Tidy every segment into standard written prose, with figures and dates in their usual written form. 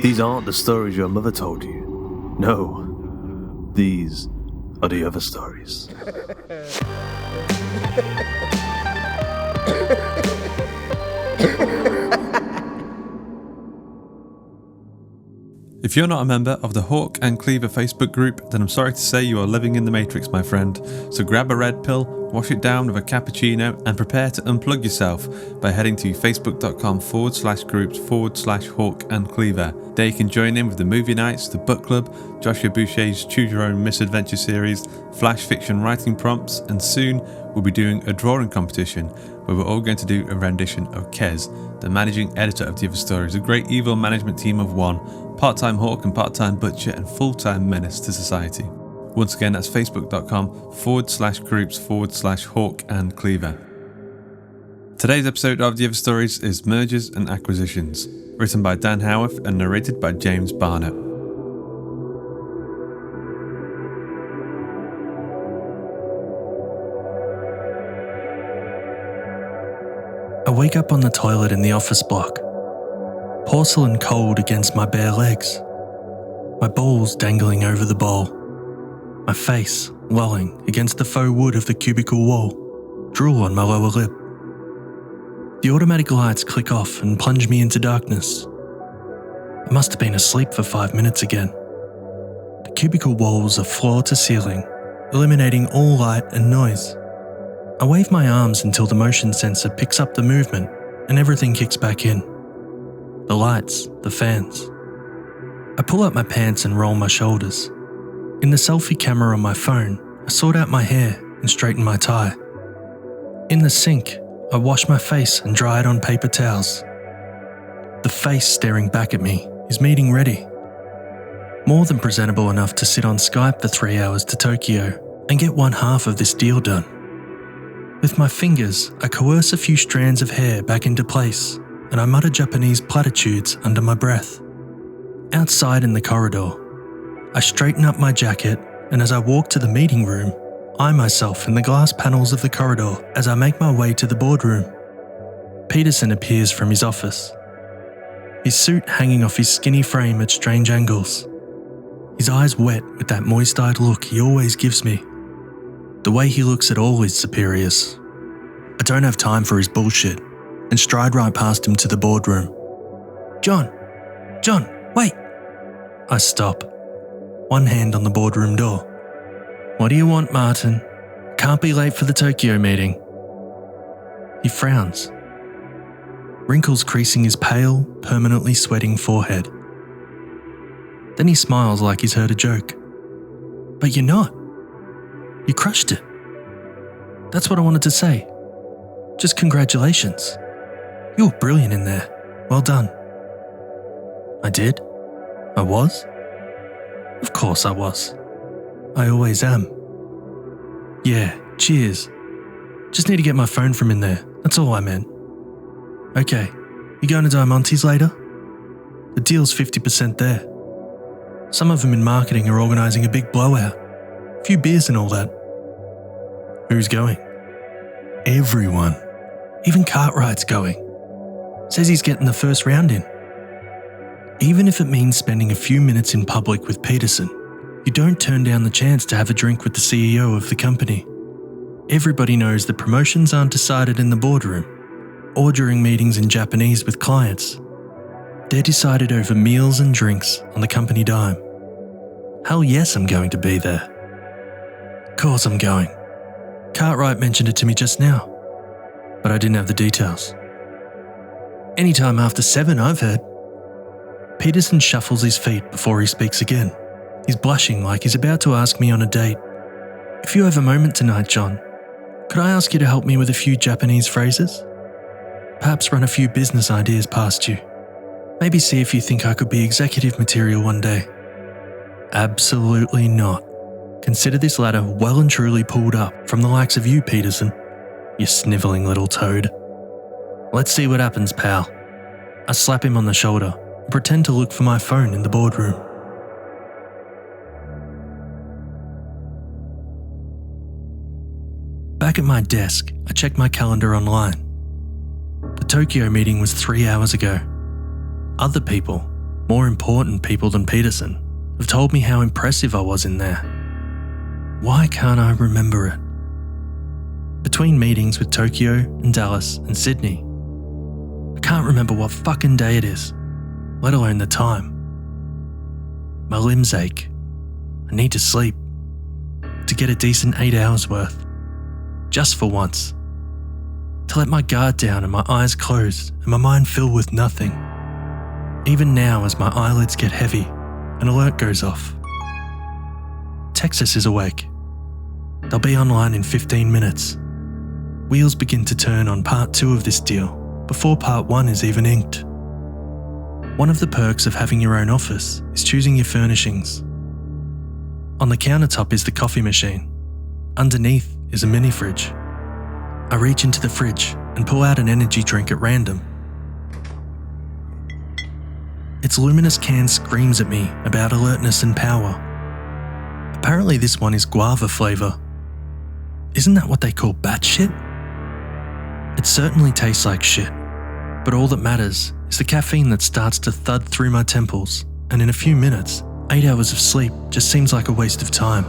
These aren't the stories your mother told you. No, these are the other stories. If you're not a member of the Hawk and Cleaver Facebook group, then I'm sorry to say you are living in the Matrix, my friend. So grab a red pill, wash it down with a cappuccino, and prepare to unplug yourself by heading to facebook.com/groups/Hawk and Cleaver. There you can join in with the movie nights, the book club, Joshua Boucher's Choose Your Own Misadventure series, flash fiction writing prompts, and soon we'll be doing a drawing competition where we're all going to do a rendition of Kez, the managing editor of The Other Stories, a great evil management team of one, part-time hawk and part-time butcher and full-time menace to society. Once again, that's facebook.com/groups/Hawk and Cleaver. Today's episode of The Other Stories is Mergers and Acquisitions, written by Dan Howarth and narrated by James Barnett. I wake up on the toilet in the office block, porcelain cold against my bare legs, my balls dangling over the bowl, my face lolling against the faux wood of the cubicle wall, drool on my lower lip. The automatic lights click off and plunge me into darkness. I must have been asleep for 5 minutes again. The cubicle walls are floor to ceiling, eliminating all light and noise. I wave my arms until the motion sensor picks up the movement and everything kicks back in. The lights, the fans. I pull up my pants and roll my shoulders. In the selfie camera on my phone, I sort out my hair and straighten my tie. In the sink, I wash my face and dry it on paper towels. The face staring back at me is meeting ready. More than presentable enough to sit on Skype for 3 hours to Tokyo and get one half of this deal done. With my fingers, I coerce a few strands of hair back into place, and I mutter Japanese platitudes under my breath. Outside in the corridor, I straighten up my jacket, and as I walk to the meeting room, eye myself in the glass panels of the corridor as I make my way to the boardroom. Peterson appears from his office, his suit hanging off his skinny frame at strange angles. His eyes wet with that moist-eyed look he always gives me. The way he looks at all his superiors. I don't have time for his bullshit and stride right past him to the boardroom. John, wait! I stop, one hand on the boardroom door. What do you want, Martin? Can't be late for the Tokyo meeting. He frowns, wrinkles creasing his pale, permanently sweating forehead. Then he smiles like he's heard a joke. But you're not. You crushed it. That's what I wanted to say. Just congratulations. You were brilliant in there. Well done. I did? I was? Of course I was. I always am. Yeah, cheers. Just need to get my phone from in there. That's all I meant. Okay, you going to Diamante's later? The deal's 50% there. Some of them in marketing are organising a big blowout. A few beers and all that. Who's going? Everyone. Even Cartwright's going. Says he's getting the first round in. Even if it means spending a few minutes in public with Peterson, you don't turn down the chance to have a drink with the CEO of the company. Everybody knows that promotions aren't decided in the boardroom or during meetings in Japanese with clients. They're decided over meals and drinks on the company dime. Hell yes, I'm going to be there. Of course I'm going. Cartwright mentioned it to me just now, but I didn't have the details. Anytime after 7, I've heard. Peterson shuffles his feet before he speaks again. He's blushing like he's about to ask me on a date. If you have a moment tonight, John, could I ask you to help me with a few Japanese phrases? Perhaps run a few business ideas past you. Maybe see if you think I could be executive material one day. Absolutely not. Consider this ladder well and truly pulled up from the likes of you, Peterson. You snivelling little toad. Let's see what happens, pal. I slap him on the shoulder and pretend to look for my phone in the boardroom. Back at my desk, I check my calendar online. The Tokyo meeting was 3 hours ago. Other people, More important people than Peterson have told me how impressive I was in there. Why can't I remember it? Between meetings with Tokyo and Dallas and Sydney, I can't remember what fucking day it is, let alone the time. My limbs ache. I need to sleep. To get a decent 8 hours worth. Just for once. To let my guard down and my eyes closed and my mind fill with nothing. Even now as my eyelids get heavy, an alert goes off. Texas is awake. They'll be online in 15 minutes. Wheels begin to turn on part 2 of this deal before part 1 is even inked. One of the perks of having your own office is choosing your furnishings. On the countertop is the coffee machine. Underneath is a mini fridge. I reach into the fridge and pull out an energy drink at random. Its luminous can screams at me about alertness and power. Apparently this one is guava flavour. Isn't that what they call bat shit? It certainly tastes like shit, but all that matters is the caffeine that starts to thud through my temples, and in a few minutes, 8 hours of sleep just seems like a waste of time.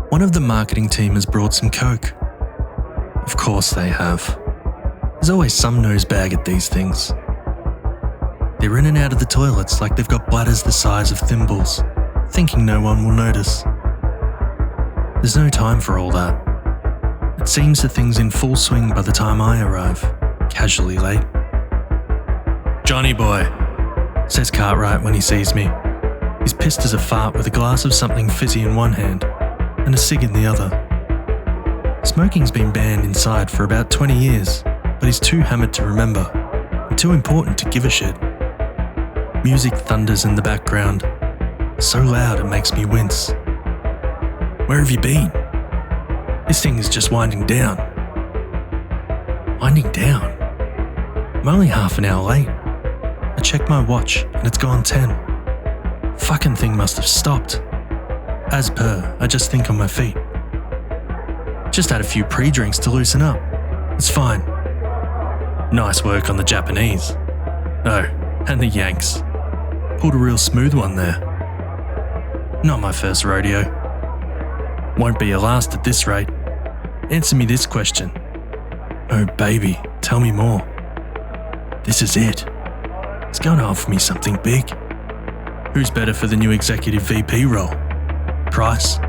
One of the marketing team has brought some Coke. Of course they have. There's always some nosebag at these things. They're in and out of the toilets like they've got bladders the size of thimbles, thinking no one will notice. There's no time for all that. It seems the thing's in full swing by the time I arrive, casually late. "Johnny boy," says Cartwright when he sees me. He's pissed as a fart with a glass of something fizzy in one hand and a cig in the other. Smoking's been banned inside for about 20 years, but he's too hammered to remember and too important to give a shit. Music thunders in the background, so loud it makes me wince. "Where have you been? This thing is just winding down." Winding down? I'm only half an hour late. I check my watch and it's gone 10. Fucking thing must have stopped. As per, I just think on my feet. Just had a few pre-drinks to loosen up. It's fine. Nice work on the Japanese. Oh, and the Yanks. Pulled a real smooth one there. Not my first rodeo. Won't be your last at this rate. Answer me this question. Oh baby, tell me more. This is it. It's going to offer me something big. Who's better for the new executive VP role? Price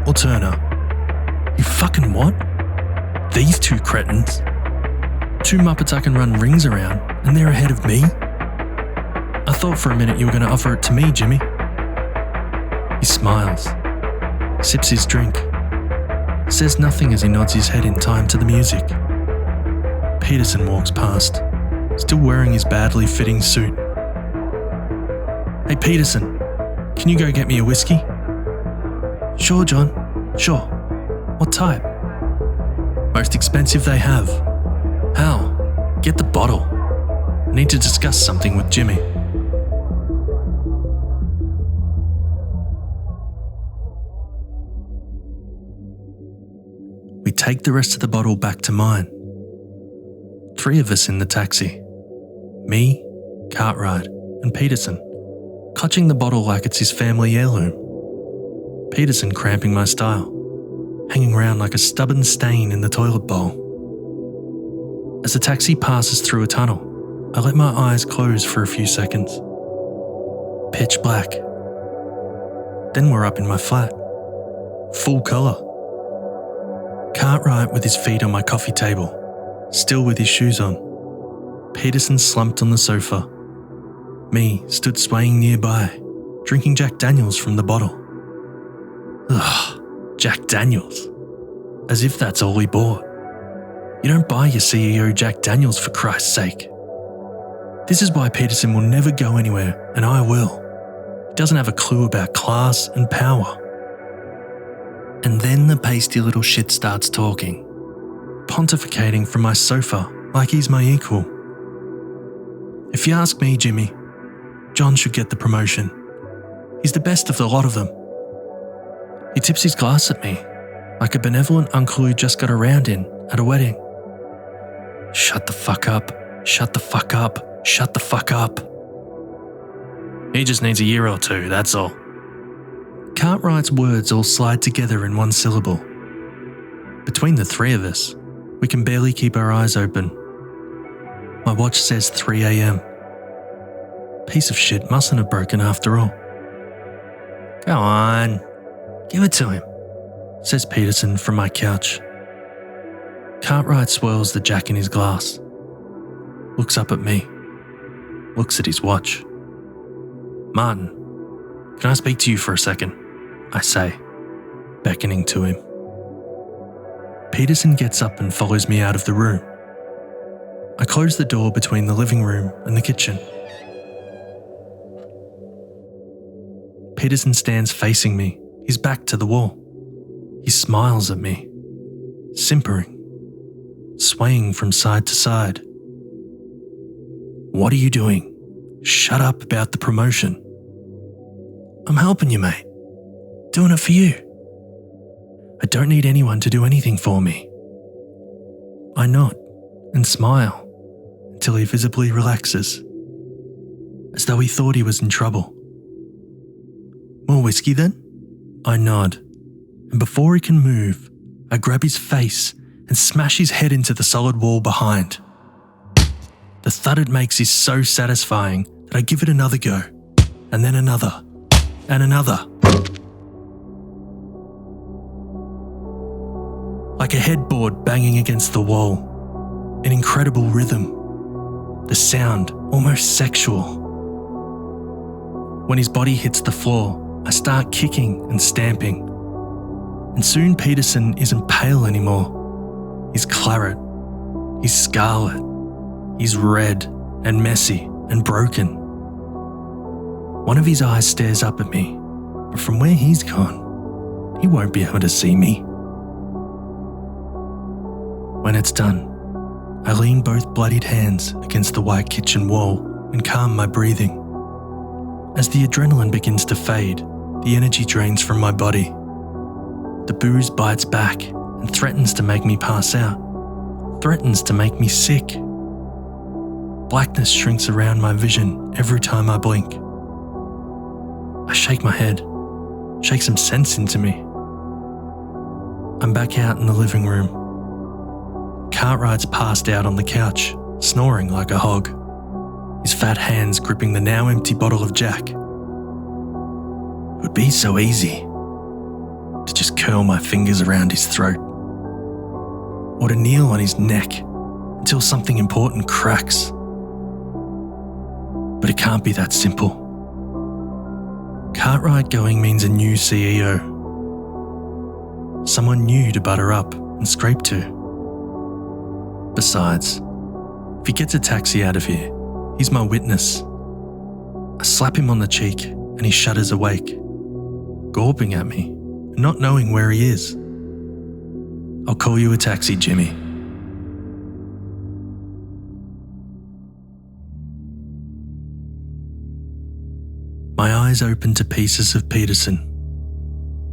or Turner? You fucking what? These two cretins? Two Muppets I can run rings around and they're ahead of me? I thought for a minute you were going to offer it to me, Jimmy. He smiles, sips his drink, says nothing as he nods his head in time to the music. Peterson walks past, still wearing his badly fitting suit. "Hey Peterson, can you go get me a whiskey?" "Sure, John, sure. What type?" "Most expensive they have." "How? Get the bottle. I need to discuss something with Jimmy." We take the rest of the bottle back to mine. 3 of us in the taxi. Me, Cartwright, and Peterson, clutching the bottle like it's his family heirloom. Peterson cramping my style, hanging around like a stubborn stain in the toilet bowl. As the taxi passes through a tunnel, I let my eyes close for a few seconds. Pitch black. Then we're up in my flat. Full colour. Cartwright with his feet on my coffee table, still with his shoes on. Peterson slumped on the sofa. Me stood swaying nearby, drinking Jack Daniels from the bottle. Ugh, Jack Daniels. As if that's all he bought. You don't buy your CEO Jack Daniels for Christ's sake. This is why Peterson will never go anywhere, and I will. He doesn't have a clue about class and power. And then the pasty little shit starts talking, pontificating from my sofa like he's my equal. If you ask me, Jimmy, John should get the promotion. He's the best of the lot of them. He tips his glass at me, like a benevolent uncle who just got a round in at a wedding. Shut the fuck up. Shut the fuck up. Shut the fuck up. He just needs a year or two, that's all. Cartwright's words all slide together in one syllable. Between the three of us, we can barely keep our eyes open. My watch says 3 a.m. Piece of shit mustn't have broken after all. Go on, give it to him, says Peterson from my couch. Cartwright swirls the Jack in his glass, looks up at me, looks at his watch. Martin, can I speak to you for a second? I say, beckoning to him. Peterson gets up and follows me out of the room. I close the door between the living room and the kitchen. Peterson stands facing me, his back to the wall. He smiles at me, simpering, swaying from side to side. What are you doing? Shut up about the promotion. I'm helping you, mate. Doing it for you. I don't need anyone to do anything for me. I nod and smile until he visibly relaxes, as though he thought he was in trouble. More whiskey then? I nod, and before he can move, I grab his face and smash his head into the solid wall behind. The thud it makes is so satisfying that I give it another go, and then another, and another. Like a headboard banging against the wall, an incredible rhythm, the sound almost sexual. When his body hits the floor, I start kicking and stamping, and soon Peterson isn't pale anymore. He's claret, he's scarlet, he's red and messy and broken. One of his eyes stares up at me, but from where he's gone, he won't be able to see me. When it's done, I lean both bloodied hands against the white kitchen wall and calm my breathing. As the adrenaline begins to fade, the energy drains from my body. The booze bites back and threatens to make me pass out, threatens to make me sick. Blackness shrinks around my vision every time I blink. I shake my head, shake some sense into me. I'm back out in the living room. Cartwright's passed out on the couch, snoring like a hog, his fat hands gripping the now empty bottle of Jack. It would be so easy to just curl my fingers around his throat, or to kneel on his neck until something important cracks. But it can't be that simple. Cartwright going means a new CEO, someone new to butter up and scrape to. Besides, if he gets a taxi out of here, he's my witness. I slap him on the cheek and he shudders awake, gawping at me and not knowing where he is. I'll call you a taxi, Jimmy. My eyes open to pieces of Peterson.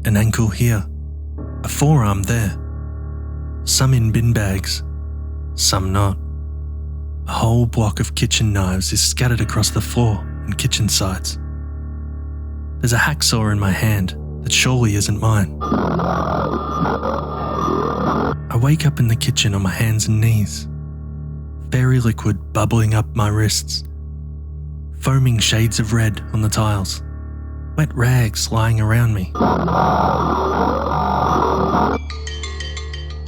An ankle here, a forearm there, some in bin bags, some not. A whole block of kitchen knives is scattered across the floor and kitchen sides. There's a hacksaw in my hand that surely isn't mine. I wake up in the kitchen on my hands and knees, fairy liquid bubbling up my wrists, foaming shades of red on the tiles, wet rags lying around me.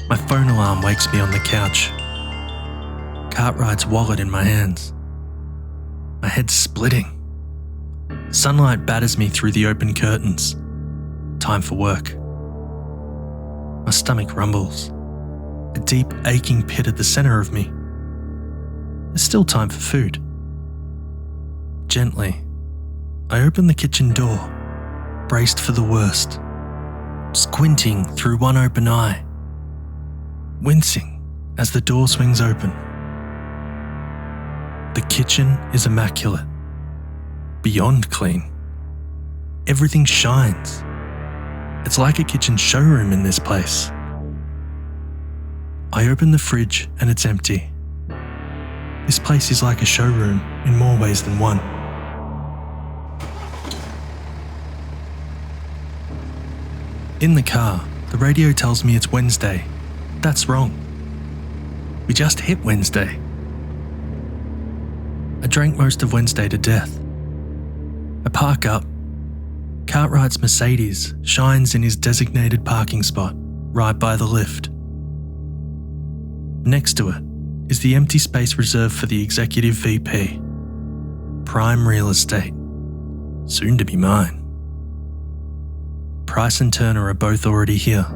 My phone alarm wakes me on the couch. Cartwright's wallet in my hands. My head's splitting. Sunlight batters me through the open curtains. Time for work. My stomach rumbles. A deep, aching pit at the centre of me. There's still time for food. Gently, I open the kitchen door, braced for the worst, squinting through one open eye, wincing as the door swings open. The kitchen is immaculate, beyond clean. Everything shines. It's like a kitchen showroom in this place. I open the fridge and it's empty. This place is like a showroom in more ways than one. In the car, the radio tells me it's Wednesday. That's wrong. We just hit Wednesday. I drank most of Wednesday to death. I park up. Cartwright's Mercedes shines in his designated parking spot, right by the lift. Next to it is the empty space reserved for the executive VP. Prime real estate. Soon to be mine. Price and Turner are both already here.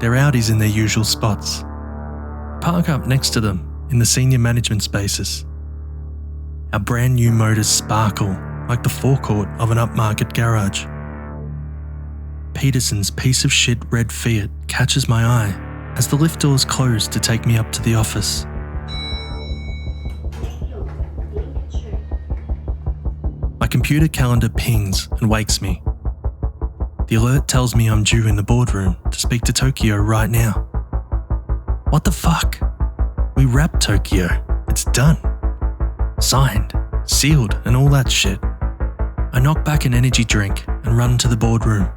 Their Audis in their usual spots. I park up next to them in the senior management spaces. Our brand new motors sparkle like the forecourt of an upmarket garage. Peterson's piece of shit red Fiat catches my eye as the lift doors close to take me up to the office. My computer calendar pings and wakes me. The alert tells me I'm due in the boardroom to speak to Tokyo right now. What the fuck? We wrapped Tokyo. It's done. Signed, sealed, and all that shit. I knock back an energy drink and run to the boardroom.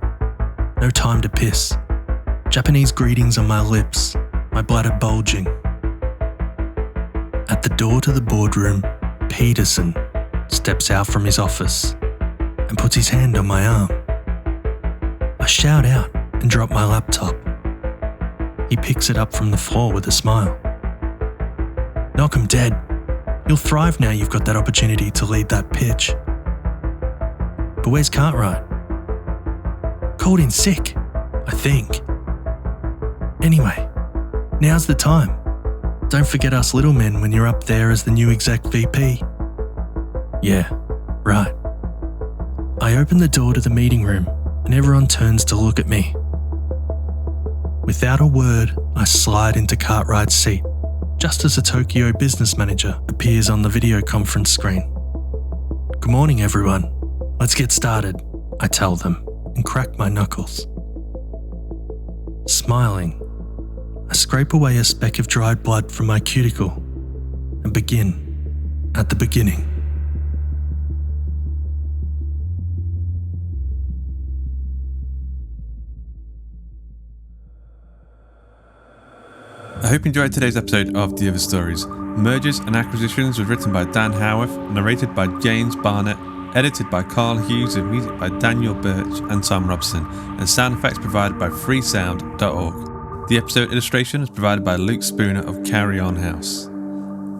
No time to piss. Japanese greetings on my lips, my bladder bulging. At the door to the boardroom, Peterson steps out from his office and puts his hand on my arm. I shout out and drop my laptop. He picks it up from the floor with a smile. Knock him dead. You'll thrive now you've got that opportunity to lead that pitch. But where's Cartwright? Called in sick, I think. Anyway, now's the time. Don't forget us little men when you're up there as the new exec VP. Yeah, right. I open the door to the meeting room and everyone turns to look at me. Without a word, I slide into Cartwright's seat, just as a Tokyo business manager appears on the video conference screen. Good morning, everyone. Let's get started, I tell them, and crack my knuckles. Smiling, I scrape away a speck of dried blood from my cuticle and begin at the beginning. I hope you enjoyed today's episode of The Other Stories. Mergers and Acquisitions was written by Dan Howarth, narrated by James Barnett, edited by Carl Hughes, and music by Daniel Birch and Tom Robson, and sound effects provided by freesound.org. The episode illustration is provided by Luke Spooner of Carry On House.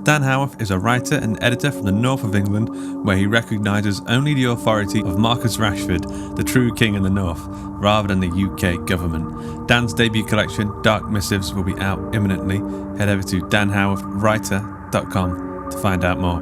Dan Howarth is a writer and editor from the north of England, where he recognises only the authority of Marcus Rashford, the true king in the north, rather than the UK government. Dan's debut collection, Dark Missives, will be out imminently. Head over to danhowarthwriter.com to find out more.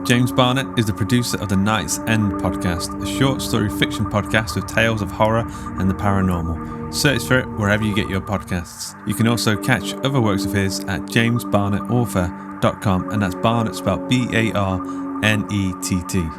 James Barnett is the producer of the Night's End podcast, a short story fiction podcast with tales of horror and the paranormal. Search for it wherever you get your podcasts. You can also catch other works of his at jamesbarnettauthor.com, and that's Barnett spelled B-A-R-N-E-T-T.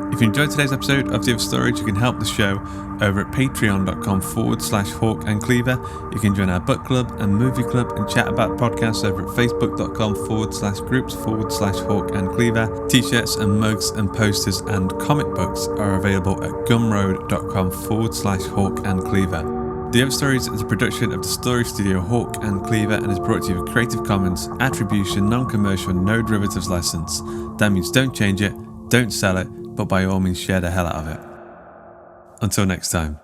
If you enjoyed today's episode of The Other Stories, you can help the show over at patreon.com/Hawk and Cleaver. You can join our book club and movie club and chat about podcasts over at facebook.com/groups/Hawk and Cleaver. T-shirts and mugs and posters and comic books are available at gumroad.com/Hawk and Cleaver. The Other Stories is a production of the story studio Hawk and Cleaver and is brought to you with Creative Commons Attribution Non-Commercial No Derivatives License. That means don't change it, don't sell it, but by all means share the hell out of it. Until next time.